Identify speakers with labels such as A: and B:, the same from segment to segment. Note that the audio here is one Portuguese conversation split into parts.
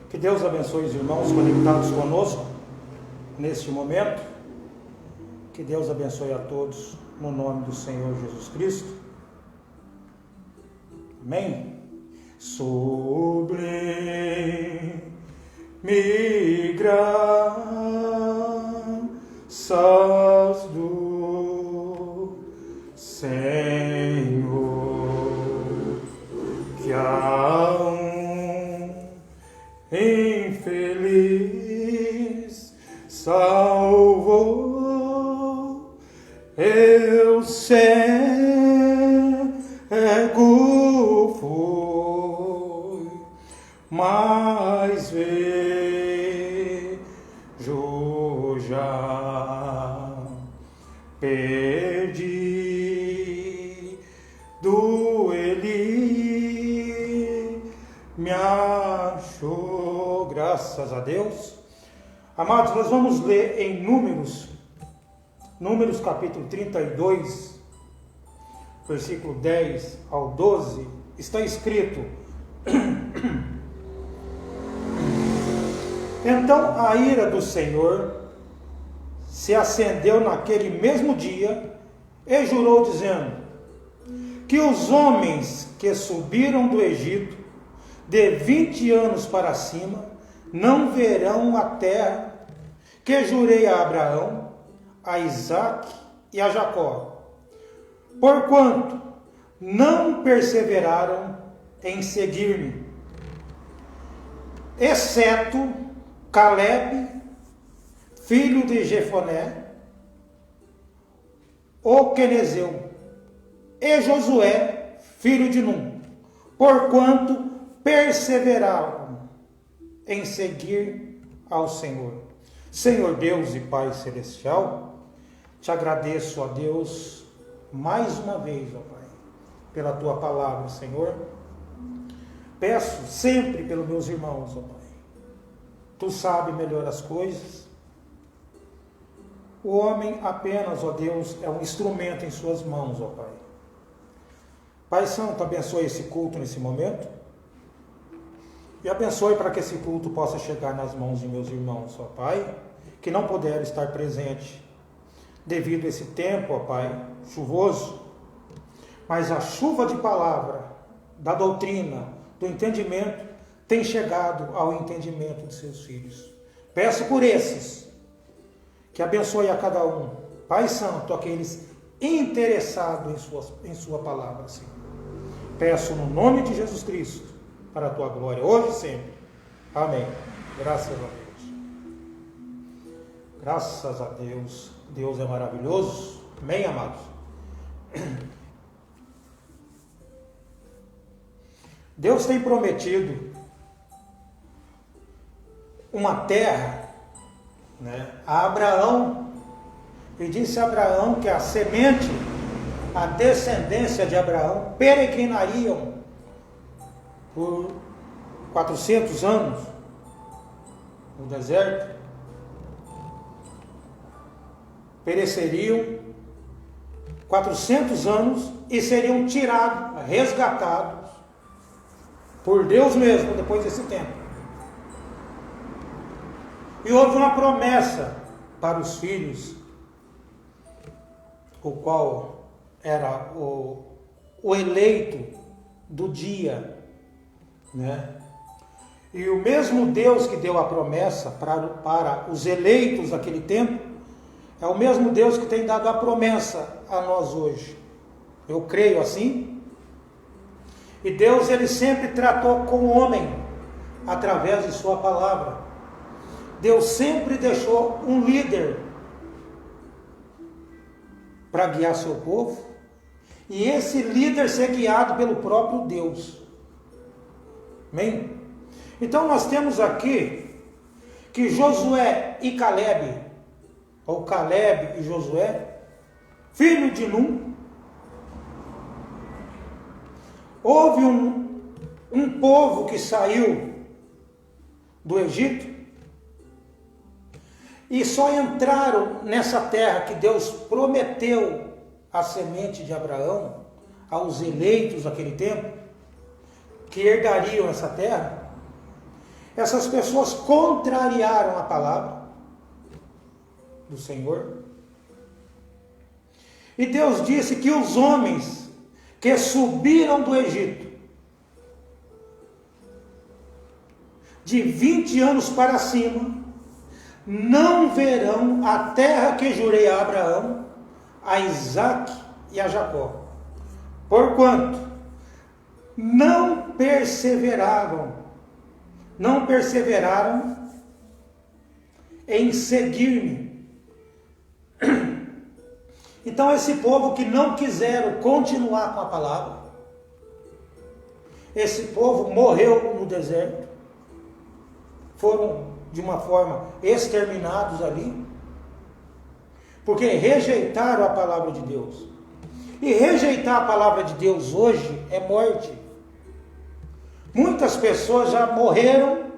A: Que Deus abençoe os irmãos conectados conosco neste momento. Que Deus abençoe a todos no nome do Senhor Jesus Cristo. Amém. Sublime graças do Senhor, que a infeliz salvou, eu cego fui, mas vejo já, perdido ele me achou, graças a Deus. Amados, nós vamos ler em Números capítulo 32, versículo 10 ao 12, está escrito: Então a ira do Senhor se acendeu naquele mesmo dia e jurou, dizendo: que os homens que subiram do Egito de 20 anos para cima não verão a terra que jurei a Abraão, a Isaque e a Jacó, porquanto não perseveraram em seguir-me, exceto Calebe, filho de Jefoné, o quenezeu, e Josué, filho de Num, porquanto perseveraram em seguir ao Senhor. Senhor Deus e Pai Celestial, te agradeço, ó Deus, mais uma vez, ó Pai, pela Tua palavra, Senhor. Peço sempre pelos meus irmãos, ó Pai. Tu sabes melhor as coisas. O homem apenas, ó Deus, é um instrumento em Suas mãos, ó Pai. Pai Santo, abençoe esse culto nesse momento. E abençoe para que esse culto possa chegar nas mãos de meus irmãos, ó Pai, que não puderam estar presente devido a esse tempo, ó Pai, chuvoso. Mas a chuva de palavra, da doutrina, do entendimento, tem chegado ao entendimento de seus filhos. Peço por esses, que abençoe a cada um. Pai Santo, aqueles interessados em sua palavra, Senhor. Peço no nome de Jesus Cristo, para a Tua glória, hoje e sempre. Amém. Graças a Deus. Graças a Deus. Deus é maravilhoso. Amém, amados? Deus tem prometido uma terra, né, a Abraão, e disse a Abraão que a semente, a descendência de Abraão, peregrinariam por 400 anos no deserto, pereceriam 400 anos e seriam tirados, resgatados por Deus mesmo depois desse tempo. E houve uma promessa para os filhos, o qual era o eleito do dia, né? E o mesmo Deus que deu a promessa para os eleitos daquele tempo, é o mesmo Deus que tem dado a promessa a nós hoje. Eu creio assim. E Deus, ele sempre tratou com o homem através de sua palavra. Deus sempre deixou um líder para guiar seu povo, e esse líder ser guiado pelo próprio Deus. Amém? Então nós temos aqui que Josué e Calebe, ou Calebe e Josué, filho de Num, houve um povo que saiu do Egito e só entraram nessa terra que Deus prometeu à semente de Abraão, aos eleitos daquele tempo, que herdariam essa terra. essas pessoas contrariaram a palavra do Senhor. E Deus disse que os homens que subiram do Egito, de 20 anos para cima, não verão a terra que jurei a Abraão, a Isaque e a Jacó, porquanto não perseveraram em seguir-me. Então esse povo que não quiseram continuar com a palavra, esse povo morreu no deserto, foram de uma forma exterminados ali, porque rejeitaram a palavra de Deus. E rejeitar a palavra de Deus hoje é morte. Muitas pessoas já morreram,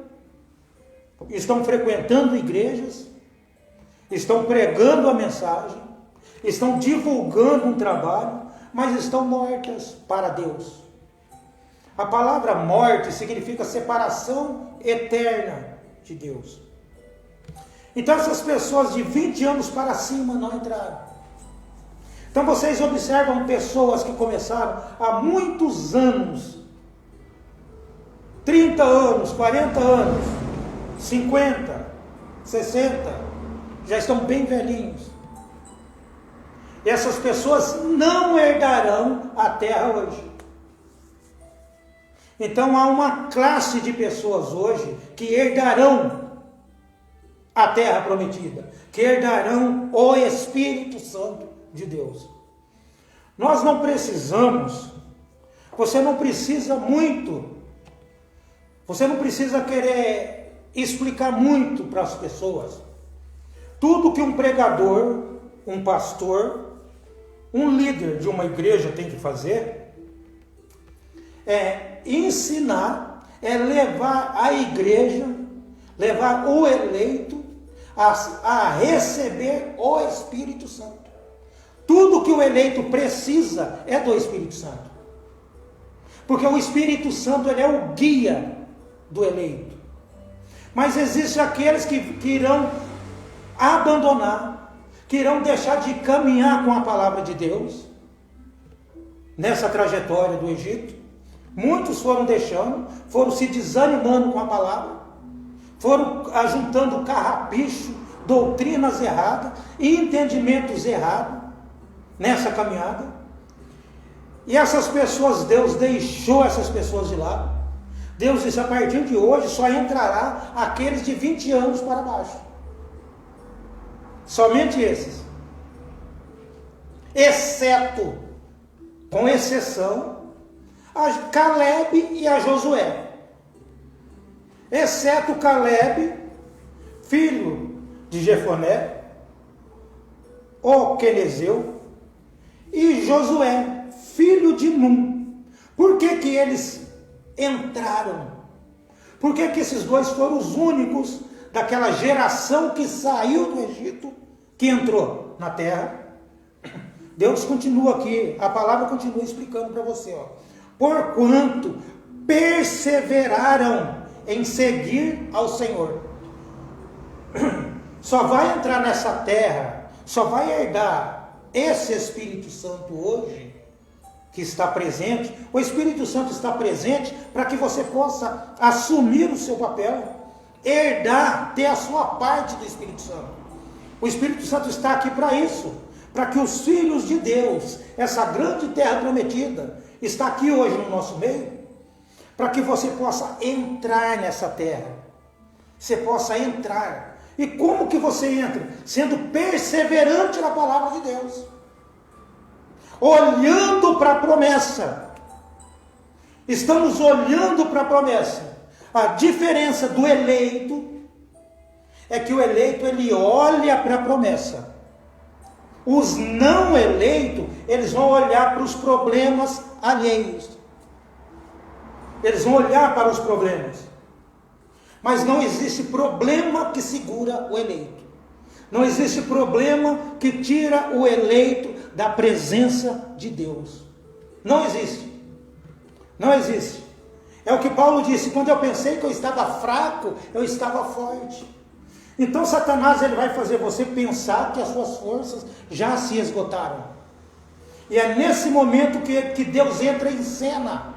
A: estão frequentando igrejas, estão pregando a mensagem, estão divulgando um trabalho, mas estão mortas para Deus. A palavra morte significa separação eterna de Deus. Então essas pessoas de 20 anos para cima não entraram. Então vocês observam pessoas que começaram há muitos anos, 30 anos, 40 anos, 50, 60, já estão bem velhinhos. E essas pessoas não herdarão a terra hoje. Então há uma classe de pessoas hoje que herdarão a terra prometida, que herdarão o Espírito Santo de Deus. Nós não precisamos, você não precisa muito, você não precisa querer explicar muito para as pessoas. Tudo que um pregador, um pastor, um líder de uma igreja tem que fazer é ensinar, é levar a igreja, levar o eleito a receber o Espírito Santo. Tudo que o eleito precisa é do Espírito Santo. Porque o Espírito Santo ele é o guia do eleito. Mas existem aqueles que irão abandonar, que irão deixar de caminhar com a palavra de Deus nessa trajetória do Egito. Muitos foram deixando, foram se desanimando com a palavra, foram ajuntando carrapicho, doutrinas erradas e entendimentos errados nessa caminhada. E essas pessoas, Deus deixou essas pessoas de lado. Deus disse, a partir de hoje só entrará aqueles de 20 anos para baixo. Somente esses. Exceto, com exceção, a Caleb e a Josué. Exceto Caleb, filho de Jefoné, o quenezeu, e Josué, filho de Num. Por que que eles entraram? Por que que esses dois foram os únicos daquela geração que saiu do Egito, que entrou na terra? Deus continua aqui, a palavra continua explicando para você, ó. Porquanto perseveraram em seguir ao Senhor. Só vai entrar nessa terra, só vai herdar esse Espírito Santo hoje, que está presente. O Espírito Santo está presente para que você possa assumir o seu papel, herdar, ter a sua parte do Espírito Santo. O Espírito Santo está aqui para isso, para que os filhos de Deus, essa grande terra prometida, está aqui hoje no nosso meio, para que você possa entrar nessa terra. Você possa entrar. E como que você entra? Sendo perseverante na palavra de Deus. Olhando para a promessa. Estamos olhando para a promessa. A diferença do eleito é que o eleito ele olha para a promessa. Os não eleitos, eles vão olhar para os problemas alheios. Eles vão olhar para os problemas. Mas não existe problema que segura o eleito. Não existe problema que tira o eleito da presença de Deus. Não existe. Não existe. É o que Paulo disse: quando eu pensei que eu estava fraco, eu estava forte. Então Satanás ele vai fazer você pensar que as suas forças já se esgotaram. E é nesse momento que Deus entra em cena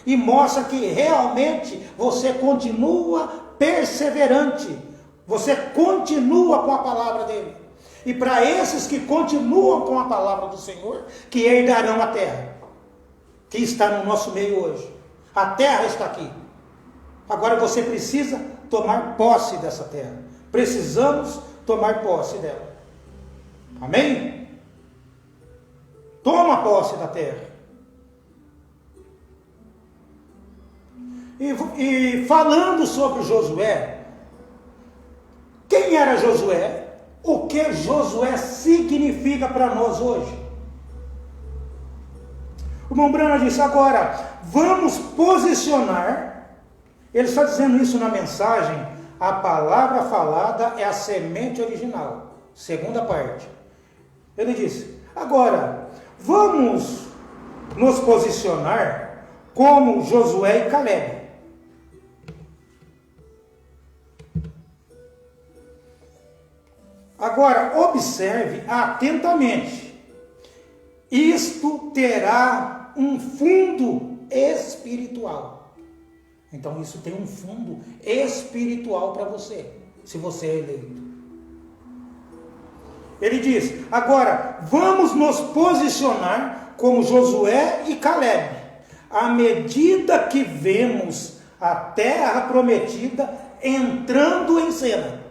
A: e mostra que realmente você continua perseverante, você continua com a palavra dele. E para esses que continuam com a palavra do Senhor, que herdarão a terra, que está no nosso meio hoje. A terra está aqui. Agora você precisa tomar posse dessa terra. Precisamos tomar posse dela. Amém? Toma posse da terra. E falando sobre Josué, quem era Josué? O que Josué significa para nós hoje? O irmão Branham disse: agora, vamos posicionar. Ele está dizendo isso na mensagem: a palavra falada é a semente original. Segunda parte. Ele disse: agora, vamos nos posicionar como Josué e Caleb. Agora, observe atentamente. Isto terá um fundo espiritual. Então, isso tem um fundo espiritual para você, se você é eleito. Ele diz: agora, vamos nos posicionar como Josué e Caleb, à medida que vemos a terra prometida entrando em cena.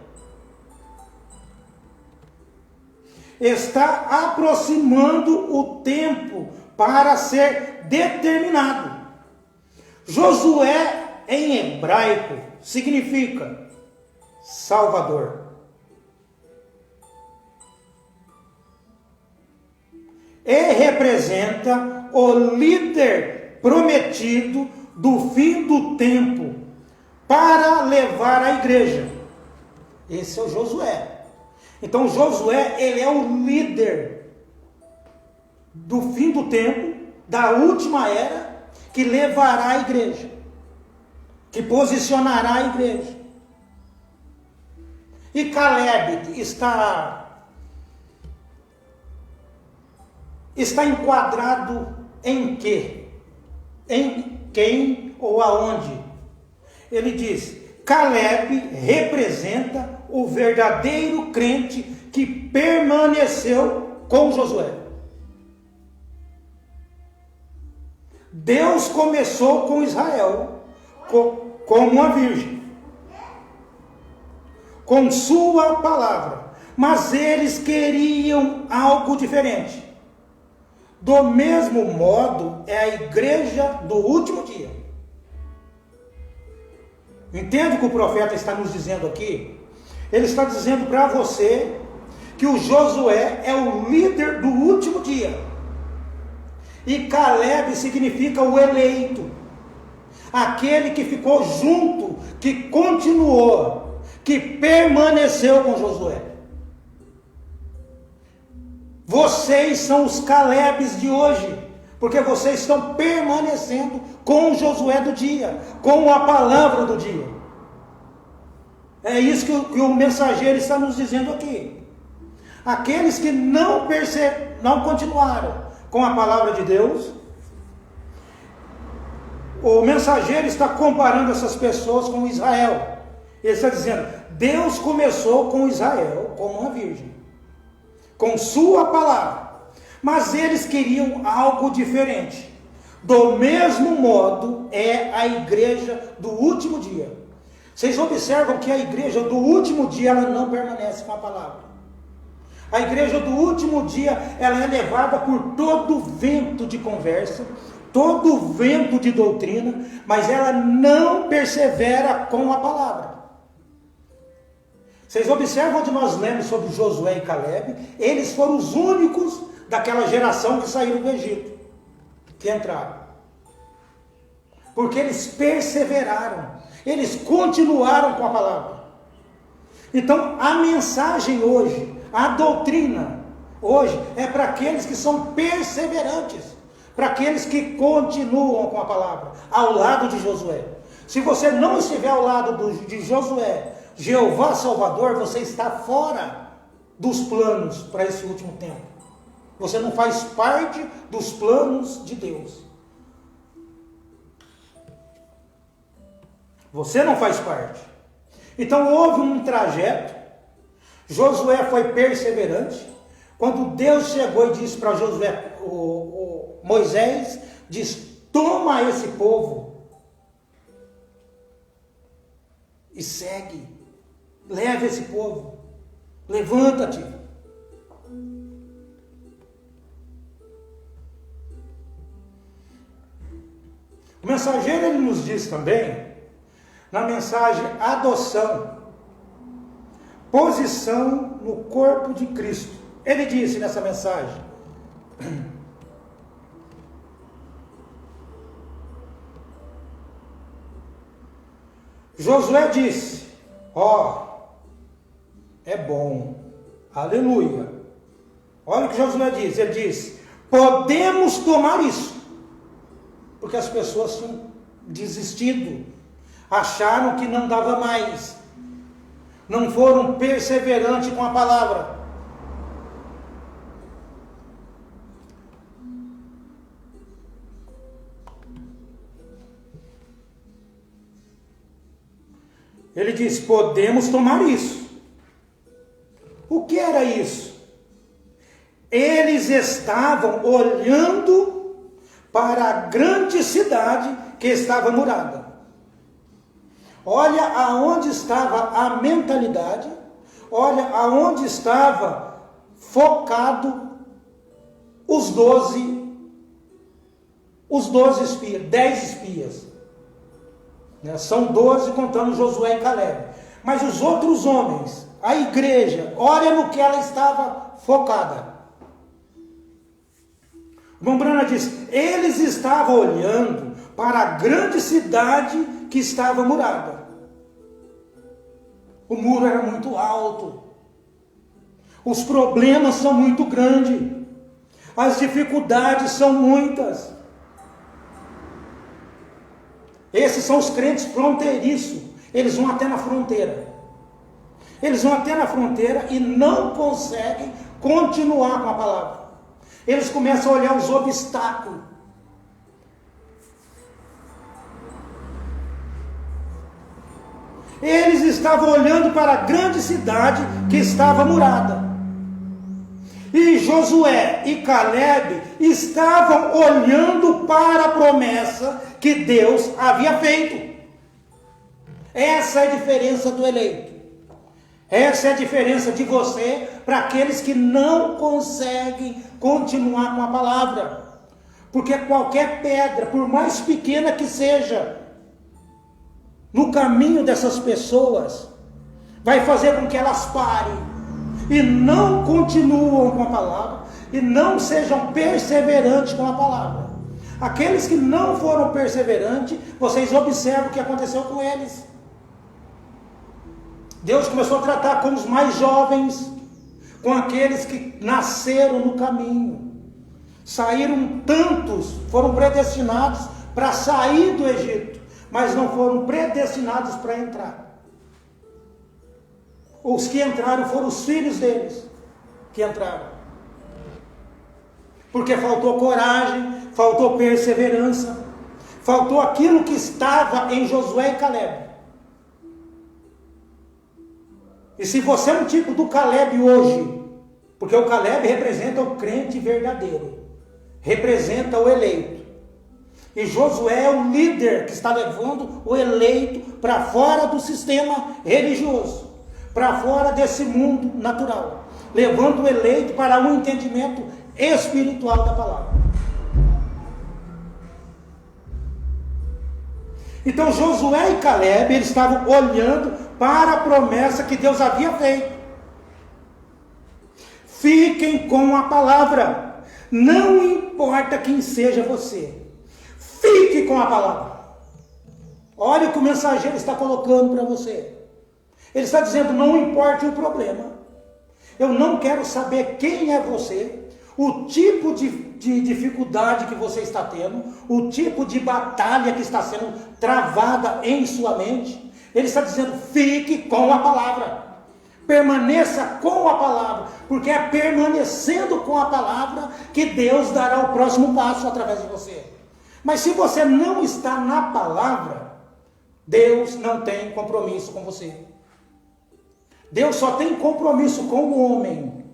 A: Está aproximando o tempo para ser determinado. Josué, em hebraico, significa Salvador. E representa o líder prometido do fim do tempo para levar a igreja. Esse é o Josué. Então Josué, ele é o líder do fim do tempo, da última era, que levará a igreja, que posicionará a igreja. E Caleb está enquadrado em quê? Em quem ou aonde? Ele diz: Caleb representa o verdadeiro crente que permaneceu com Josué. Deus começou com Israel como uma virgem, com sua palavra, mas eles queriam algo diferente. Do mesmo modo é a igreja do último dia. Entende o que o profeta está nos dizendo aqui? Ele está dizendo para você que o Josué é o líder do último dia. E Caleb significa o eleito. Aquele que ficou junto, que continuou, que permaneceu com Josué. Vocês são os Calebs de hoje, porque vocês estão permanecendo com o Josué do dia, com a palavra do dia. É isso que o mensageiro está nos dizendo aqui. Aqueles que não continuaram com a palavra de Deus, o mensageiro está comparando essas pessoas com Israel. Ele está dizendo: Deus começou com Israel como uma virgem, com sua palavra, mas eles queriam algo diferente. Do mesmo modo é a igreja do último dia. Vocês observam que a igreja do último dia, ela não permanece com a palavra. A igreja do último dia, ela é levada por todo vento de conversa, todo vento de doutrina, mas ela não persevera com a palavra. Vocês observam onde nós lemos sobre Josué e Caleb? Eles foram os únicos daquela geração que saíram do Egito, que entraram. Porque eles perseveraram. Eles continuaram com a palavra. Então, a mensagem hoje, a doutrina hoje, é para aqueles que são perseverantes. para aqueles que continuam com a palavra, ao lado de Josué. Se você não estiver ao lado de Josué, Jeová Salvador, você está fora dos planos para esse último tempo. Você não faz parte dos planos de Deus. Você não faz parte. Então houve um trajeto. Josué foi perseverante. Quando Deus chegou e disse para Josué, Moisés, diz: toma esse povo e segue, leva esse povo, levanta-te. O mensageiro, ele nos diz também, na mensagem adoção, posição no corpo de Cristo. Ele disse nessa mensagem: Josué disse, é bom, aleluia. Olha o que Josué diz, ele diz, podemos tomar isso, porque as pessoas tinham desistido, acharam que não dava mais, não foram perseverantes com a palavra. Ele diz, podemos tomar isso. O que era isso? Eles estavam olhando para a grande cidade que estava murada. Olha aonde estava a mentalidade, olha aonde estava focado os 12 espias, 10 espias. São 12 contando Josué e Caleb. Mas os outros homens, a igreja, olha no que ela estava focada. O irmão Brana diz, eles estavam olhando para a grande cidade que estava murada. O muro era muito alto. Os problemas são muito grandes. As dificuldades são muitas. Esses são os crentes fronteiriços. Eles vão até na fronteira. Eles vão até na fronteira e não conseguem continuar com a palavra. Eles começam a olhar os obstáculos. Eles estavam olhando para a grande cidade que estava murada. E Josué e Caleb estavam olhando para a promessa que Deus havia feito. Essa é a diferença do eleito. Essa é a diferença de você para aqueles que não conseguem continuar com a palavra. Porque qualquer pedra, por mais pequena que seja, no caminho dessas pessoas, vai fazer com que elas parem e não continuam com a palavra e não sejam perseverantes com a palavra. Aqueles que não foram perseverantes, vocês observam o que aconteceu com eles. Deus começou a tratar com os mais jovens, com aqueles que nasceram no caminho. Saíram tantos, foram predestinados para sair do Egito, mas não foram predestinados para entrar. Os que entraram foram os filhos deles que entraram. Porque faltou coragem, faltou perseverança, faltou aquilo que estava em Josué e Caleb. E se você é um tipo do Caleb hoje, porque o Caleb representa o crente verdadeiro, representa o eleito. E Josué é o líder que está levando o eleito para fora do sistema religioso, para fora desse mundo natural, levando o eleito para um entendimento espiritual da palavra. Então Josué e Caleb, eles estavam olhando para a promessa que Deus havia feito. Fiquem com a palavra, não importa quem seja você, fique com a palavra. Olha o que o mensageiro está colocando para você. Ele está dizendo, não importa o problema, eu não quero saber quem é você, o tipo de dificuldade que você está tendo, o tipo de batalha que está sendo travada em sua mente. Ele está dizendo, fique com a palavra. Permaneça com a palavra, porque é permanecendo com a palavra que Deus dará o próximo passo através de você. Mas se você não está na palavra, Deus não tem compromisso com você. Deus só tem compromisso com o homem,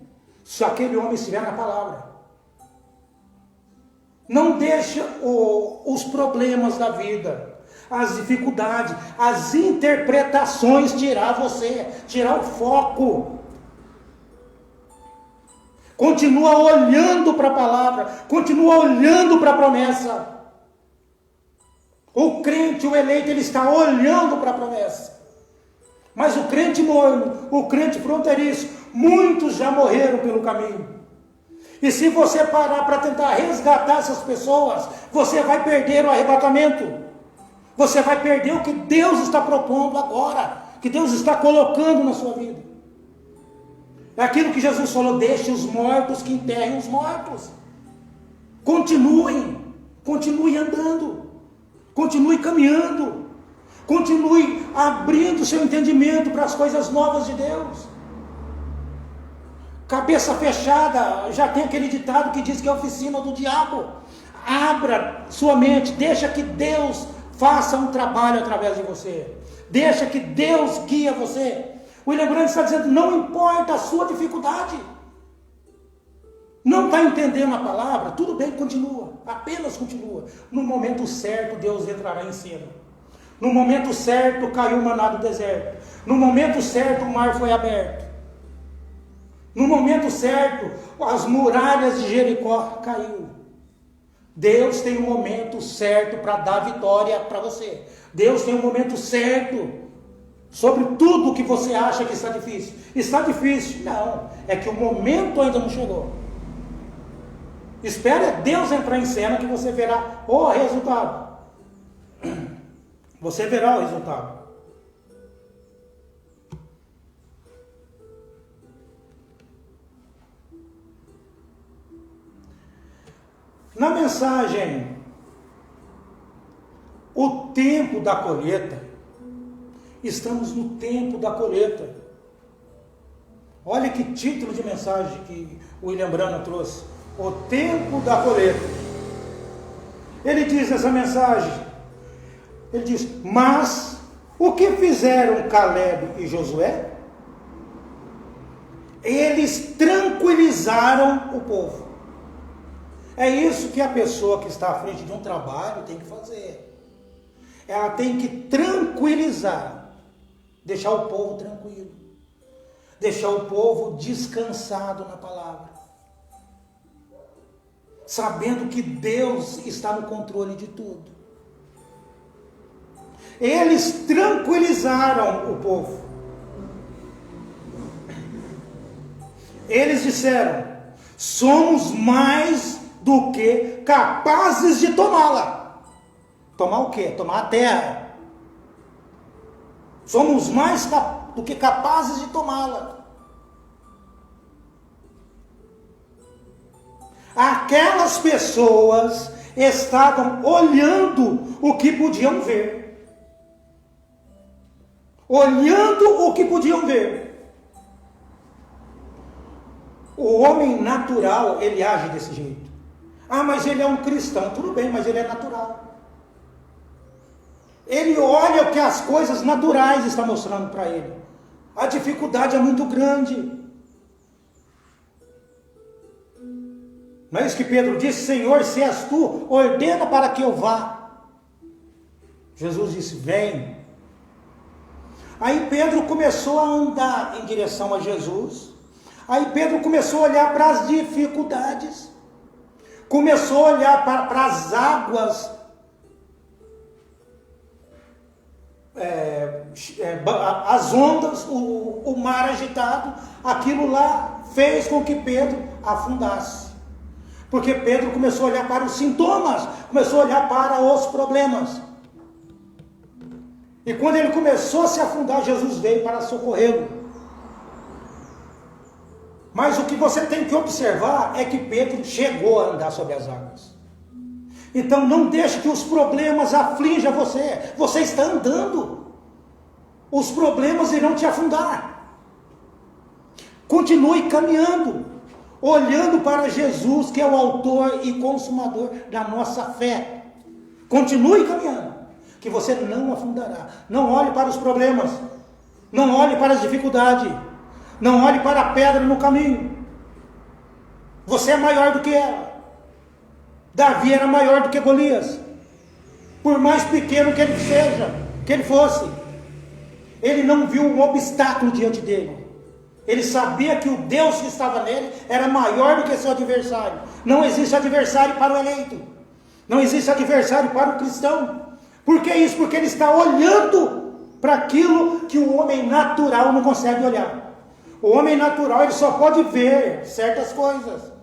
A: se aquele homem estiver na palavra. Não deixa os problemas da vida, as dificuldades, as interpretações tirar você, tirar o foco. Continua olhando para a palavra, continua olhando para a promessa. O crente, o eleito, ele está olhando para a promessa. Mas o crente morno, o crente fronteiriço, muitos já morreram pelo caminho. E se você parar para tentar resgatar essas pessoas, você vai perder o arrebatamento. Você vai perder o que Deus está propondo agora, que Deus está colocando na sua vida. É aquilo que Jesus falou, deixe os mortos que enterrem os mortos. Continue andando, continue caminhando, continue abrindo seu entendimento para as coisas novas de Deus. Cabeça fechada, já tem aquele ditado que diz que é a oficina do diabo. Abra sua mente, deixa que Deus faça um trabalho através de você. Deixa que Deus guie você. O William Grant está dizendo, não importa a sua dificuldade. Não está entendendo a palavra? Tudo bem, continua. Apenas continua. No momento certo, Deus entrará em cena. No momento certo, caiu o maná do deserto. No momento certo, o mar foi aberto. No momento certo, as muralhas de Jericó caiu. Deus tem um momento certo para dar vitória para você. Deus tem um momento certo sobre tudo que você acha que está difícil. Está difícil? Não. É que o momento ainda não chegou. Espere Deus entrar em cena que você verá o resultado. Você verá o resultado. Na mensagem, o tempo da colheita, estamos no tempo da colheita. Olha que título de mensagem que o William Branham trouxe. O tempo da colheita. Ele diz nessa mensagem, ele diz, mas o que fizeram Caleb e Josué? Eles tranquilizaram o povo. É isso que a pessoa que está à frente de um trabalho tem que fazer. Ela tem que tranquilizar, deixar o povo tranquilo, deixar o povo descansado na palavra, sabendo que Deus está no controle de tudo. Eles tranquilizaram o povo. Eles disseram, somos mais do que capazes de tomá-la. Tomar o quê? Tomar a terra. Somos mais do que capazes de tomá-la. Aquelas pessoas estavam olhando o que podiam ver. Olhando o que podiam ver. O homem natural, ele age desse jeito. Ah, mas ele é um cristão. Tudo bem, mas ele é natural. Ele olha o que as coisas naturais estão mostrando para ele. A dificuldade é muito grande. Não é isso que Pedro disse? Senhor, se és tu, ordena para que eu vá. Jesus disse, vem. Aí Pedro começou a andar em direção a Jesus. Aí Pedro começou a olhar para as dificuldades. Começou a olhar para as águas, as ondas, o mar agitado. Aquilo lá fez com que Pedro afundasse. Porque Pedro começou a olhar para os sintomas, começou a olhar para os problemas. E quando ele começou a se afundar, Jesus veio para socorrê-lo. Mas o que você tem que observar é que Pedro chegou a andar sobre as águas. Então não deixe que os problemas aflijam você. Você está andando. Os problemas irão te afundar. Continue caminhando, olhando para Jesus, que é o autor e consumador da nossa fé. Continue caminhando, que você não afundará. Não olhe para os problemas. Não olhe para as dificuldades. Não olhe para a pedra no caminho. Você é maior do que ela. Davi era maior do que Golias. Por mais pequeno que ele seja, que ele fosse, ele não viu um obstáculo diante dele. Ele sabia que o Deus que estava nele era maior do que seu adversário. Não existe adversário para o eleito. Não existe adversário para o cristão. Por que isso? Porque ele está olhando para aquilo que o homem natural não consegue olhar. O homem natural, ele só pode ver certas coisas.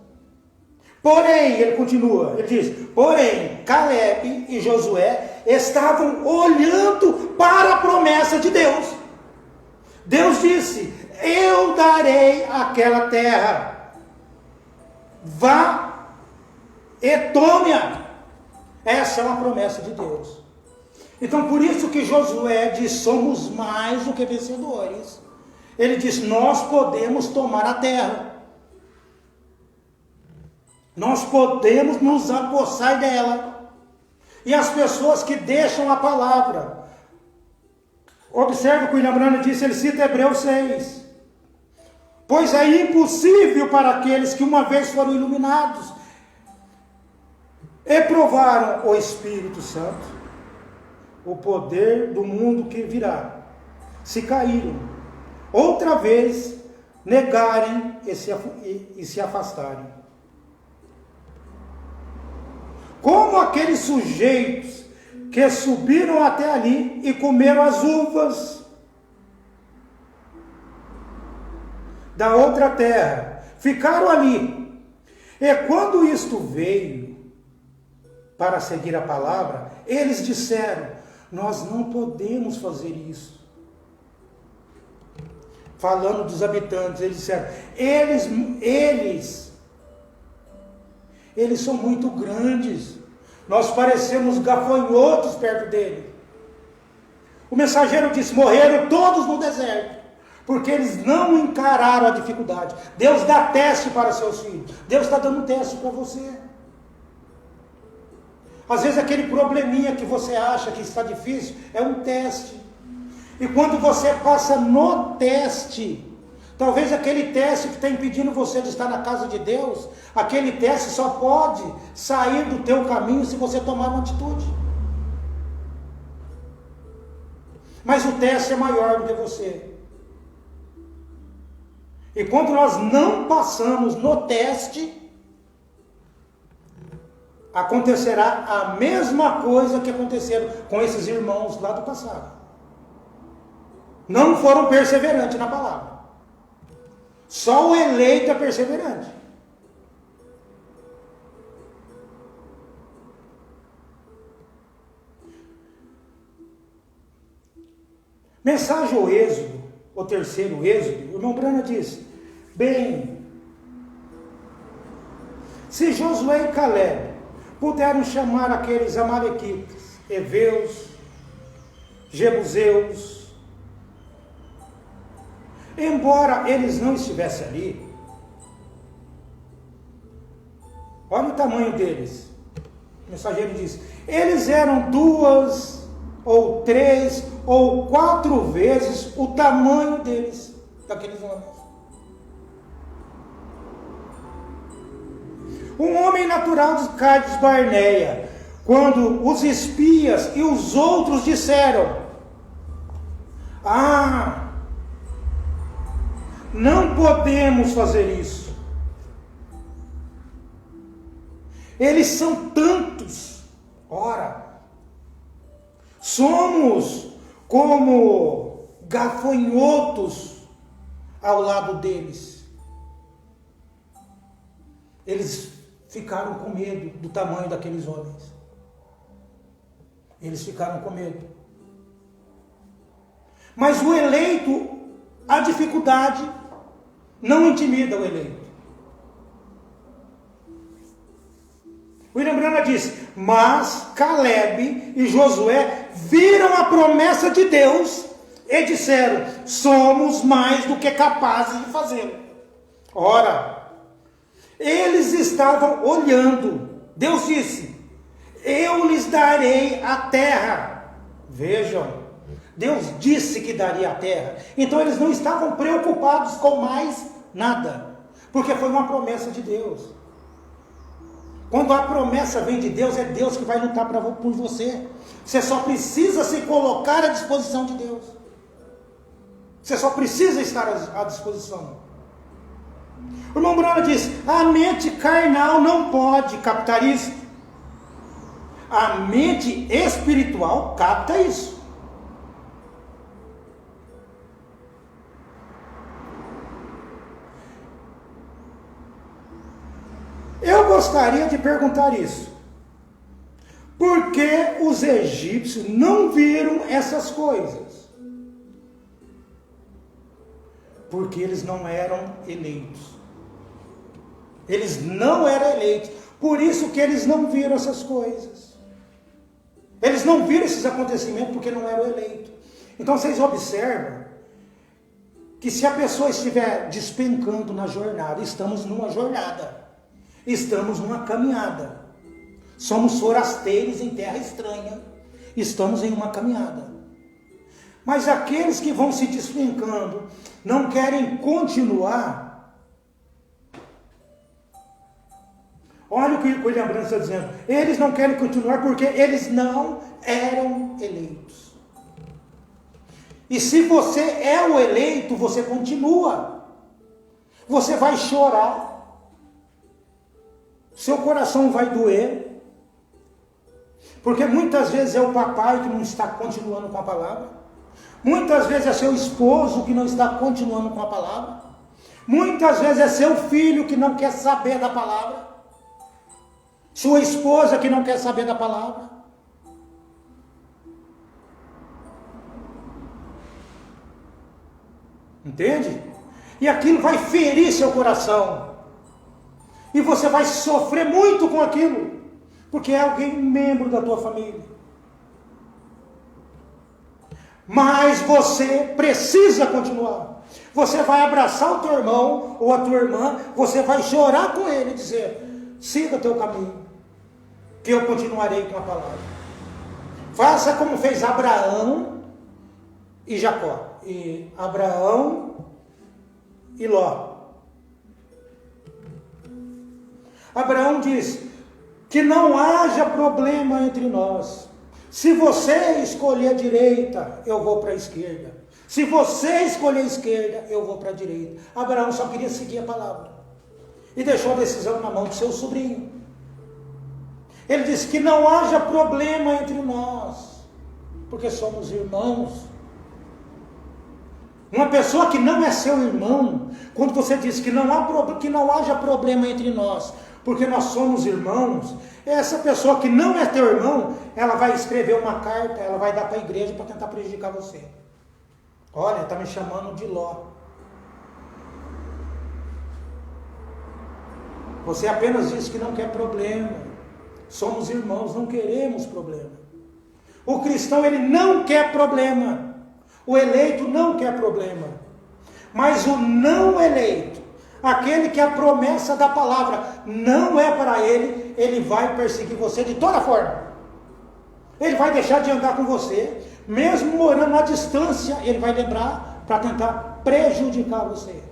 A: Porém, ele continua, ele diz, porém, Caleb e Josué estavam olhando para a promessa de Deus. Deus disse, eu darei aquela terra, vá e tome-a. Essa é uma promessa de Deus. Então, por isso que Josué diz, somos mais do que vencedores. Ele diz, nós podemos tomar a terra. Nós podemos nos apossar dela. E as pessoas que deixam a palavra. Observe o que o William Branham disse, ele cita Hebreus 6. Pois é impossível para aqueles que uma vez foram iluminados e provaram o Espírito Santo, o poder do mundo que virá, se caíram, outra vez negarem e se afastarem. Como aqueles sujeitos que subiram até ali e comeram as uvas da outra terra, ficaram ali. E quando isto veio para seguir a palavra, eles disseram, nós não podemos fazer isso. Falando dos habitantes, eles disseram, eles são muito grandes, nós parecemos gafanhotos perto dele. O mensageiro disse, morreram todos no deserto, porque eles não encararam a dificuldade. Deus dá teste para seus filhos, Deus está dando um teste para você. Às vezes aquele probleminha que você acha que está difícil, é um teste. E quando você passa no teste, talvez aquele teste que está impedindo você de estar na casa de Deus, aquele teste só pode sair do teu caminho se você tomar uma atitude. Mas o teste é maior do que você. E quando nós não passamos no teste, acontecerá a mesma coisa que aconteceram com esses irmãos lá do passado. Não foram perseverantes na palavra. Só o eleito é perseverante. Mensagem ao Êxodo, o terceiro Êxodo, o irmão Branham diz, bem, se Josué e Caleb puderam chamar aqueles amalequitas, heveus, jebuseus, embora eles não estivessem ali, olha o tamanho deles. O mensageiro diz, eles eram 2 ou 3 ou 4 vezes o tamanho deles, daqueles homens. Um homem natural de Cades Barneia, quando os espias e os outros disseram, não podemos fazer isso. Eles são tantos. Ora, somos como gafanhotos ao lado deles. Eles ficaram com medo do tamanho daqueles homens. Eles ficaram com medo. Mas o eleito, a dificuldade não intimida o eleito. William Branham diz, mas Caleb e Josué viram a promessa de Deus e disseram, somos mais do que capazes de fazê-lo. Ora, eles estavam olhando. Deus disse, eu lhes darei a terra. Vejam, Deus disse que daria a terra. Então eles não estavam preocupados com mais nada, porque foi uma promessa de Deus. Quando a promessa vem de Deus, é Deus que vai lutar por você. Você só precisa se colocar à disposição de Deus. Você só precisa estar à disposição. O irmão Branham diz, a mente carnal não pode captar isso. A mente espiritual capta isso. Eu gostaria de perguntar isso. Por que os egípcios não viram essas coisas? Porque eles não eram eleitos. Eles não eram eleitos. Por isso que eles não viram essas coisas. Eles não viram esses acontecimentos porque não eram eleitos. Então vocês observam que se a pessoa estiver despencando na jornada, estamos numa jornada. Estamos numa caminhada. Somos forasteiros em terra estranha. Estamos em uma caminhada. Mas aqueles que vão se despencando, não querem continuar. Olha o que o William Branham está dizendo. Eles não querem continuar porque eles não eram eleitos. E se você é o eleito, você continua. Você vai chorar. Seu coração vai doer, porque muitas vezes é o papai que não está continuando com a palavra, muitas vezes é seu esposo que não está continuando com a palavra, muitas vezes é seu filho que não quer saber da palavra, sua esposa que não quer saber da palavra. Entende? E aquilo vai ferir seu coração. E você vai sofrer muito com aquilo, porque é alguém, membro da tua família. Mas você precisa continuar. Você vai abraçar o teu irmão ou a tua irmã, você vai chorar com ele e dizer, siga o teu caminho, que eu continuarei com a palavra. Faça como fez Abraão e Jacó, e Abraão e Ló. Abraão diz que não haja problema entre nós. Se você escolher a direita, eu vou para a esquerda. Se você escolher a esquerda, eu vou para a direita. Abraão só queria seguir a palavra. E deixou a decisão na mão do seu sobrinho. Ele disse que não haja problema entre nós, porque somos irmãos. Uma pessoa que não é seu irmão, quando você diz que não haja problema entre nós, porque nós somos irmãos, essa pessoa que não é teu irmão, ela vai escrever uma carta, ela vai dar para a igreja para tentar prejudicar você. Olha, está me chamando de Ló. Você apenas disse que não quer problema. Somos irmãos, não queremos problema. O cristão, ele não quer problema. O eleito não quer problema. Mas o não eleito, aquele que a promessa da palavra não é para ele, ele vai perseguir você de toda forma. Ele vai deixar de andar com você, mesmo morando à distância, ele vai lembrar para tentar prejudicar você.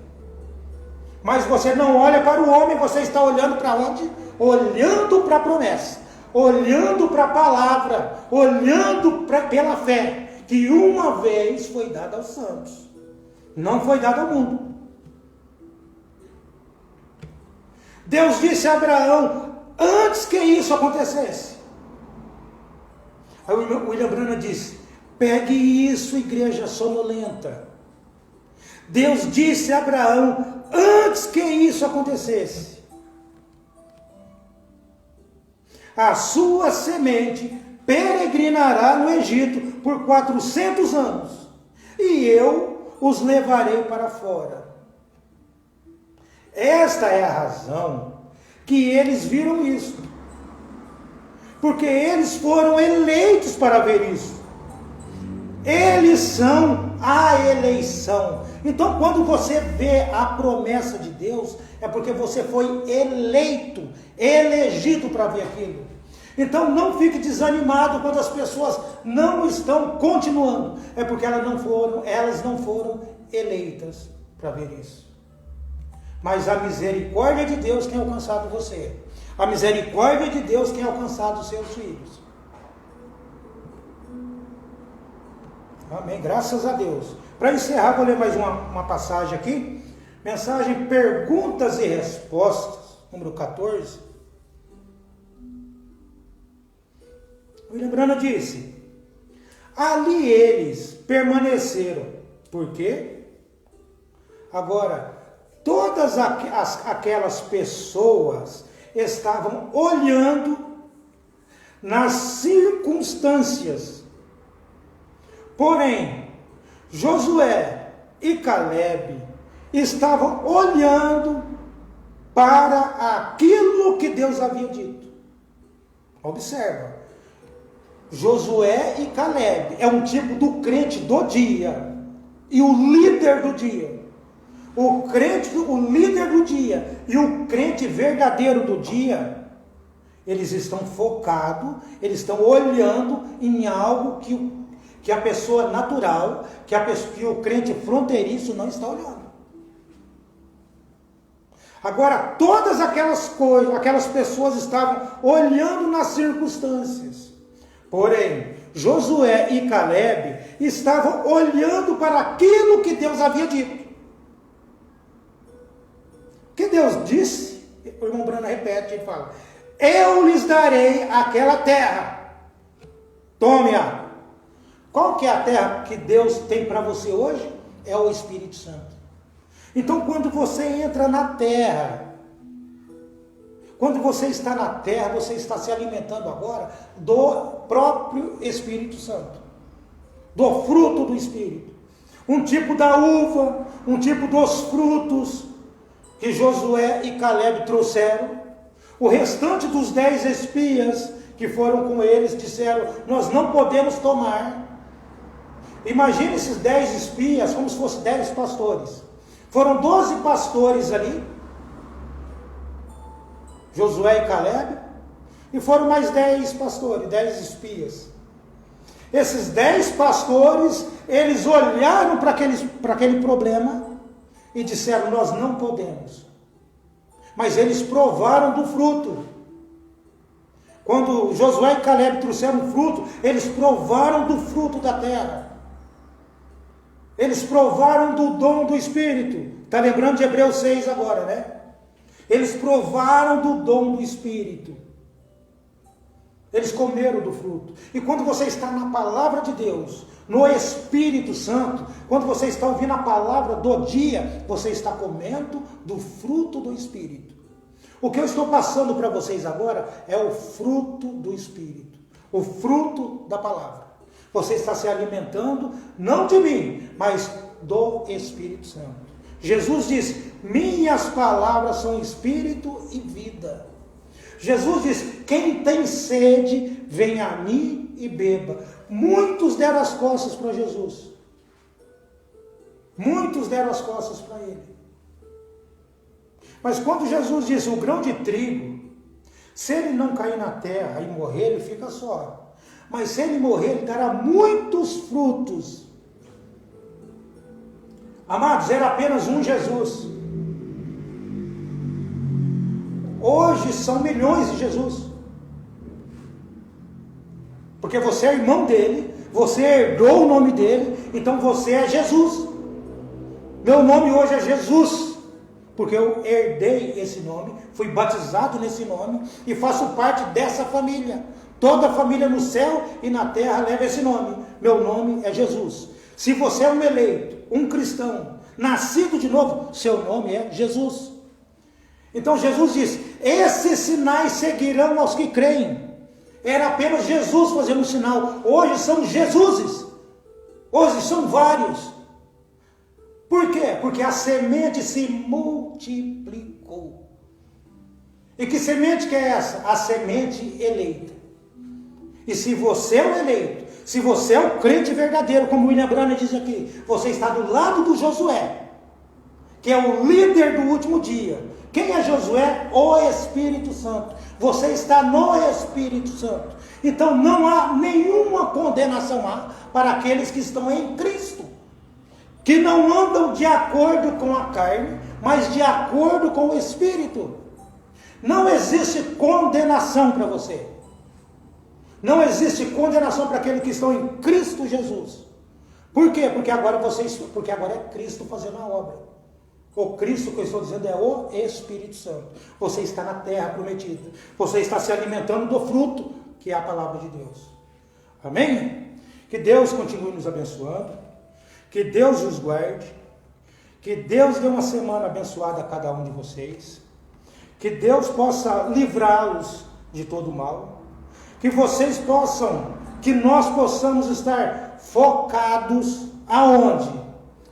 A: Mas você não olha para o homem, você está olhando para onde? Olhando para a promessa, olhando para a palavra, olhando pela fé, que uma vez foi dada aos santos, não foi dada ao mundo. Deus disse a Abraão, antes que isso acontecesse. Aí o William Branham disse, pegue isso, igreja sonolenta. Deus disse a Abraão, antes que isso acontecesse, a sua semente peregrinará no Egito por 400 anos, e eu os levarei para fora. Esta é a razão que eles viram isso. Porque eles foram eleitos para ver isso. Eles são a eleição. Então, quando você vê a promessa de Deus, é porque você foi eleito, elegido para ver aquilo. Então, não fique desanimado quando as pessoas não estão continuando. É porque elas não foram eleitas para ver isso. Mas a misericórdia de Deus tem alcançado você. A misericórdia de Deus tem alcançado os seus filhos. Amém, graças a Deus. Para encerrar, vou ler mais uma passagem aqui. Mensagem Perguntas e Respostas, número 14. O William Branham disse: ali eles permaneceram. Por quê? Agora, todas aquelas pessoas estavam olhando nas circunstâncias. Porém, Josué e Caleb estavam olhando para aquilo que Deus havia dito. Observa. Josué e Caleb é um tipo do crente do dia e o líder do dia. O líder do dia e o crente verdadeiro do dia, eles estão focados, eles estão olhando em algo que a pessoa natural, que o crente fronteiriço não está olhando. Agora, todas aquelas pessoas estavam olhando nas circunstâncias. Porém, Josué e Caleb estavam olhando para aquilo que Deus havia dito. Que Deus disse, o irmão Branham repete, ele fala: eu lhes darei aquela terra. Tome-a. Qual que é a terra que Deus tem para você hoje? É o Espírito Santo. Então, quando você entra na terra, quando você está na terra, você está se alimentando agora do próprio Espírito Santo, do fruto do Espírito. Um tipo da uva, um tipo dos frutos que Josué e Caleb trouxeram. O restante dos 10 espias que foram com eles disseram: nós não podemos tomar. Imagine esses 10 espias como se fossem 10 pastores. Foram 12 pastores ali, Josué e Caleb, e foram mais 10 pastores, 10 espias. Esses 10 pastores, eles olharam para aquele problema e disseram: nós não podemos. Mas eles provaram do fruto. Quando Josué e Caleb trouxeram fruto, eles provaram do fruto da terra. Eles provaram do dom do Espírito. Está lembrando de Hebreus 6 agora, né? Eles provaram do dom do Espírito. Eles comeram do fruto. E quando você está na palavra de Deus, no Espírito Santo, quando você está ouvindo a palavra do dia, você está comendo do fruto do Espírito. O que eu estou passando para vocês agora é o fruto do Espírito, o fruto da palavra. Você está se alimentando, não de mim, mas do Espírito Santo. Jesus disse: minhas palavras são espírito e vida. Jesus disse: quem tem sede, venha a mim e beba. Muitos deram as costas para Jesus. Muitos deram as costas para ele. Mas quando Jesus disse: o grão de trigo, se ele não cair na terra e morrer, ele fica só. Mas se ele morrer, ele dará muitos frutos. Amados, era apenas um Jesus. Hoje são milhões de Jesus. Porque você é irmão dele, você herdou o nome dele, então você é Jesus. Meu nome hoje é Jesus, porque eu herdei esse nome, fui batizado nesse nome e faço parte dessa família. Toda a família no céu e na terra leva esse nome. Meu nome é Jesus. Se você é um eleito, um cristão, nascido de novo, seu nome é Jesus. Então Jesus disse: esses sinais seguirão aos que creem. Era apenas Jesus fazendo o sinal. Hoje são Jesuses. Hoje são vários. Por quê? Porque a semente se multiplicou. E que semente que é essa? A semente eleita. E se você é o eleito, se você é o crente verdadeiro, como William Branham diz aqui, você está do lado do Josué, que é o líder do último dia. Quem é Josué? O Espírito Santo. Você está no Espírito Santo. Então não há nenhuma condenação para aqueles que estão em Cristo, que não andam de acordo com a carne, mas de acordo com o Espírito. Não existe condenação para você. Não existe condenação para aqueles que estão em Cristo Jesus. Por quê? Porque agora é Cristo fazendo a obra. O Cristo que eu estou dizendo é o Espírito Santo. Você está na terra prometida. Você está se alimentando do fruto, que é a palavra de Deus. Amém? Que Deus continue nos abençoando. Que Deus os guarde. Que Deus dê uma semana abençoada a cada um de vocês. Que Deus possa livrá-los de todo mal. Que vocês possam, que nós possamos estar focados aonde?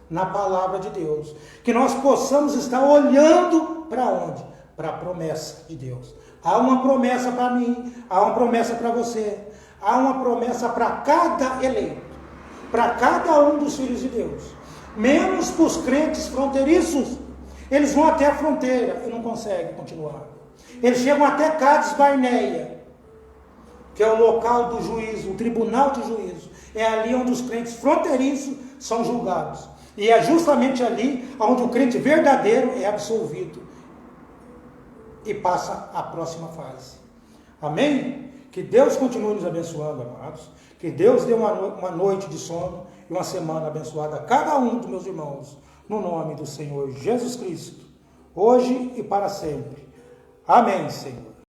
A: Na palavra de Deus. Que nós possamos estar olhando para onde? Para a promessa de Deus. Há uma promessa para mim, há uma promessa para você, há uma promessa para cada eleito, para cada um dos filhos de Deus. Menos para os crentes fronteiriços. Eles vão até a fronteira e não conseguem continuar. Eles chegam até Cades Barneia, que é o local do juízo, o tribunal de juízo. É ali onde os crentes fronteiriços são julgados. E é justamente ali onde o crente verdadeiro é absolvido e passa à próxima fase. Amém? Que Deus continue nos abençoando, amados. Que Deus dê uma noite de sono e uma semana abençoada a cada um dos meus irmãos. No nome do Senhor Jesus Cristo, hoje e para sempre. Amém, Senhor.